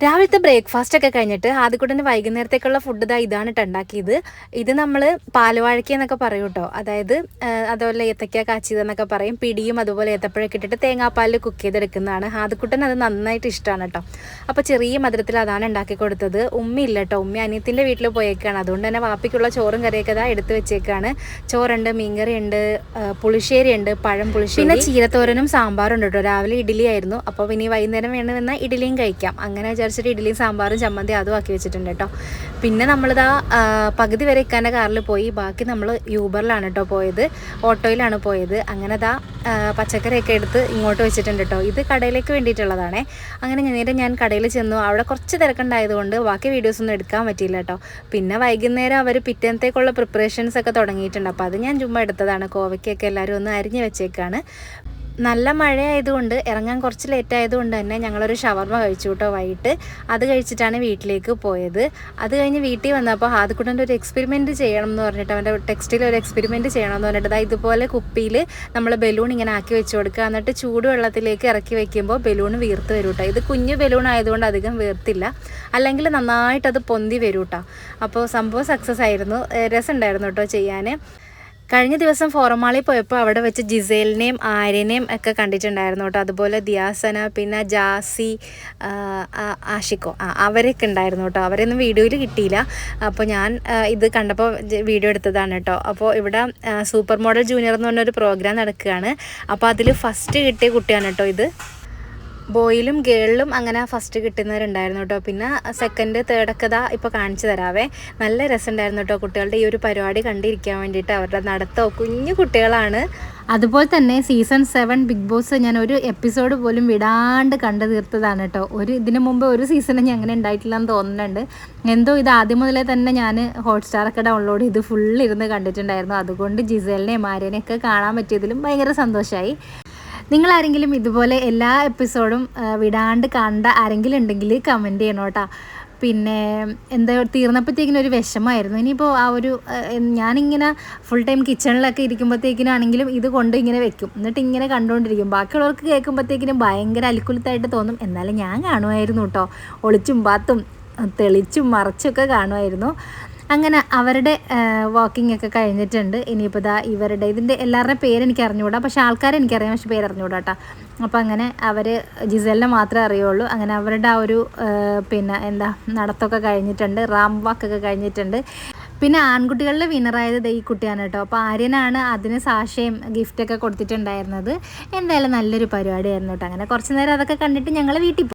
രാവിലത്തെ ബ്രേക്ക്ഫാസ്റ്റ് ഒക്കെ കഴിഞ്ഞിട്ട് ആദ്യക്കൂട്ടൻ്റെ വൈകുന്നേരത്തേക്കുള്ള ഫുഡ് ഇതാണ് ഉണ്ടാക്കിയത്. ഇത് നമ്മൾ പാലുവാഴയ്ക്ക എന്നൊക്കെ പറയും കേട്ടോ. അതായത് അതുപോലെ ഏത്തക്ക കാച്ചിയതെന്നൊക്കെ പറയും. പിടിയും അതുപോലെ ഏത്തപ്പഴമൊക്കെ ഇട്ടിട്ട് തേങ്ങാപ്പാലിൽ കുക്ക് ചെയ്തെടുക്കുന്നതാണ്. ആദ്യക്കൂട്ടൻ അത് നന്നായിട്ട് ഇഷ്ടമാണ് കേട്ടോ. അപ്പോൾ ചെറിയ മധുരത്തിൽ അതാണ് ഉണ്ടാക്കി കൊടുത്തത്. ഉമ്മി ഇല്ല കേട്ടോ, ഉമ്മി അനിയത്തിൻ്റെ വീട്ടിൽ പോയേക്കാണ്. അതുകൊണ്ട് തന്നെ വാപ്പിക്കുള്ള ചോറും കറിയൊക്കെ എടുത്ത് വെച്ചേക്കാണ്. ചോറുണ്ട്, മീൻകറി ഉണ്ട്, പുളിശ്ശേരി ഉണ്ട്, പഴം പുളിശ്ശേരി, പിന്നെ ചീരത്തോരനും സാമ്പാറും ഉണ്ട് കേട്ടോ. രാവിലെ ഇഡ്ഡലി ആയിരുന്നു. അപ്പോൾ ഇനി വൈകുന്നേരം വേണമെന്നാൽ ഇഡ്ഡലിയും കഴിക്കാം. അങ്ങനെ വിചാരിച്ചിട്ട് ഇഡ്ഡലിയും സാമ്പാറും ചമ്മന്തി അതും ആക്കി വെച്ചിട്ടുണ്ട് കേട്ടോ. പിന്നെ നമ്മളിതാ പകുതി വരെ ഇക്കാൻ്റെ കാറിൽ പോയി. ബാക്കി നമ്മൾ യൂബറിലാണ് കേട്ടോ പോയത്, ഓട്ടോയിലാണ് പോയത്. അങ്ങനെ പച്ചക്കറിയൊക്കെ എടുത്ത് ഇങ്ങോട്ട് വെച്ചിട്ടുണ്ട് കേട്ടോ. ഇത് കടയിലേക്ക് വേണ്ടിയിട്ടുള്ളതാണേ. അങ്ങനെ നേരെ ഞാൻ കടയിൽ ചെന്നു. അവിടെ കുറച്ച് തിരക്കുണ്ടായതുകൊണ്ട് ബാക്കി വീഡിയോസൊന്നും എടുക്കാൻ പറ്റിയില്ല കേട്ടോ. പിന്നെ വൈകുന്നേരം അവർ പിറ്റേന്നത്തേക്കുള്ള പ്രിപ്പറേഷൻസ് ഒക്കെ തുടങ്ങിയിട്ടുണ്ട്. അപ്പോൾ അത് ഞാൻ ചുമ്മാ എടുത്തതാണ്. കോവയ്ക്കൊക്കെ എല്ലാവരും ഒന്ന് അരിഞ്ഞ് വെച്ചേക്കാണ്. നല്ല മഴയായതുകൊണ്ട് ഇറങ്ങാൻ കുറച്ച് ലേറ്റ് ആയതുകൊണ്ട് തന്നെ ഞങ്ങളൊരു ഷവർമ കഴിച്ചു കേട്ടോ വൈകിട്ട്. അത് കഴിച്ചിട്ടാണ് വീട്ടിലേക്ക് പോയത്. അത് കഴിഞ്ഞ് വീട്ടിൽ വന്നപ്പോൾ ആദ്യക്കൂട്ടൻ്റെ ഒരു എക്സ്പെരിമെൻറ്റ് ചെയ്യണം എന്ന് പറഞ്ഞിട്ട്, അവൻ്റെ ടെക്സ്റ്റിൽ ഒരു എക്സ്പെരിമെൻറ്റ് ചെയ്യണം എന്ന് പറഞ്ഞിട്ട് ഇതുപോലെ കുപ്പിയിൽ നമ്മൾ ബലൂൺ ഇങ്ങനെ ആക്കി വെച്ച് കൊടുക്കുക. എന്നിട്ട് ചൂടുവെള്ളത്തിലേക്ക് ഇറക്കി വെക്കുമ്പോൾ ബലൂൺ വീർത്ത് വരും കേട്ടോ. ഇത് കുഞ്ഞു ബലൂൺ ആയതുകൊണ്ട് അധികം വീർത്തില്ല, അല്ലെങ്കിൽ നന്നായിട്ടത് പൊന്തി വരും കേട്ടോ. അപ്പോൾ സംഭവം സക്സസ് ആയിരുന്നു. രസമുണ്ടായിരുന്നു കേട്ടോ ചെയ്യാൻ. കഴിഞ്ഞ ദിവസം ഫോറമാളിൽ പോയപ്പോൾ അവിടെ വെച്ച് ജിസേലിനെയും ആര്യനെയും ഒക്കെ കണ്ടിട്ടുണ്ടായിരുന്നു കേട്ടോ. അതുപോലെ ദിയാസന, പിന്നെ ജാസി, ആഷിക്കോ, അവരൊക്കെ ഉണ്ടായിരുന്നു കേട്ടോ. അവരൊന്നും വീഡിയോയിൽ കിട്ടിയില്ല. അപ്പോൾ ഞാൻ ഇത് കണ്ടപ്പോൾ വീഡിയോ എടുത്തതാണ് കേട്ടോ. അപ്പോൾ ഇവിടെ സൂപ്പർ മോഡൽ ജൂനിയർ എന്ന് പറഞ്ഞൊരു പ്രോഗ്രാം നടക്കുകയാണ്. അപ്പോൾ അതിൽ ഫസ്റ്റ് കിട്ടിയ കുട്ടിയാണ് കേട്ടോ ഇത്. ബോയിലും ഗേളിലും അങ്ങനെ ഫസ്റ്റ് കിട്ടുന്നവരുണ്ടായിരുന്നു കേട്ടോ. പിന്നെ സെക്കൻഡ്, തേർഡൊക്കെ ഇപ്പോൾ കാണിച്ചു തരാവേ. നല്ല രസമുണ്ടായിരുന്നു കേട്ടോ കുട്ടികളുടെ ഈ ഒരു പരിപാടി കണ്ടിരിക്കാൻ വേണ്ടിയിട്ട്. അവരുടെ നടത്തോ, കുഞ്ഞു കുട്ടികളാണ്. അതുപോലെ തന്നെ സീസൺ 7 ബിഗ് ബോസ് ഞാൻ ഒരു എപ്പിസോഡ് പോലും വിടാണ്ട് കണ്ടു തീർത്തതാണ് കേട്ടോ. ഇതിനു മുമ്പ് ഒരു സീസണും ഞാൻ അങ്ങനെ ഉണ്ടായിട്ടില്ലെന്ന് തോന്നുന്നുണ്ട്. എന്തോ ഇത് ആദ്യം മുതലേ തന്നെ ഞാൻ ഹോട്ട്സ്റ്റാറൊക്കെ ഡൗൺലോഡ് ചെയ്ത് ഫുള്ളിരുന്ന് കണ്ടിട്ടുണ്ടായിരുന്നു. അതുകൊണ്ട് ജിസേലിനെയും ആര്യനെയൊക്കെ കാണാൻ പറ്റിയതിലും ഭയങ്കര സന്തോഷമായി. നിങ്ങളാരെങ്കിലും ഇതുപോലെ എല്ലാ എപ്പിസോഡും വിടാണ്ട് കണ്ട ആരെങ്കിലും ഉണ്ടെങ്കിൽ കമൻറ്റ് ചെയ്യണം കേട്ടോ. പിന്നെ എന്താ തീർന്നപ്പോഴത്തേക്കിനും ഒരു വിഷമമായിരുന്നു. ഇനിയിപ്പോൾ ഞാനിങ്ങനെ ഫുൾ ടൈം കിച്ചണിലൊക്കെ ഇരിക്കുമ്പോഴത്തേക്കിനാണെങ്കിലും ഇത് കൊണ്ട് ഇങ്ങനെ വെക്കും, എന്നിട്ട് ഇങ്ങനെ കണ്ടുകൊണ്ടിരിക്കും. ബാക്കിയുള്ളവർക്ക് കേൾക്കുമ്പോഴത്തേക്കിനും ഭയങ്കര അൽക്കുലത്തായിട്ട് തോന്നും. എന്നാലും ഞാൻ കാണുമായിരുന്നു കേട്ടോ. ഒളിച്ചും പാത്തും തെളിച്ചും മറച്ചൊക്കെ കാണുമായിരുന്നു. അങ്ങനെ അവരുടെ വാക്കിംഗ് ഒക്കെ കഴിഞ്ഞിട്ടുണ്ട്. ഇനിയിപ്പോൾ ഇതിൻ്റെ എല്ലാവരുടെയും പേരെനിക്ക് അറിഞ്ഞുകൂടാ, പക്ഷേ ആൾക്കാരെ എനിക്കറിയാം, പക്ഷേ പേരറിഞ്ഞുകൂടാ കേട്ടോ. അപ്പോൾ അങ്ങനെ അവർ ജിസലിനെ മാത്രമേ അറിയുള്ളൂ. അങ്ങനെ അവരുടെ പിന്നെ നടത്തമൊക്കെ കഴിഞ്ഞിട്ടുണ്ട്, റാം വാക്കൊക്കെ കഴിഞ്ഞിട്ടുണ്ട്. പിന്നെ ആൺകുട്ടികളുടെ വിന്നറായത് ഈ കുട്ടിയാണ് കേട്ടോ. അപ്പോൾ ആര്യനാണ് അതിന് സാക്ഷ്യം ഗിഫ്റ്റൊക്കെ കൊടുത്തിട്ടുണ്ടായിരുന്നത്. എന്തായാലും നല്ലൊരു പരിപാടിയായിരുന്നു കേട്ടോ. അങ്ങനെ കുറച്ച് നേരം അതൊക്കെ കണ്ടിട്ട് ഞങ്ങൾ വീട്ടിൽ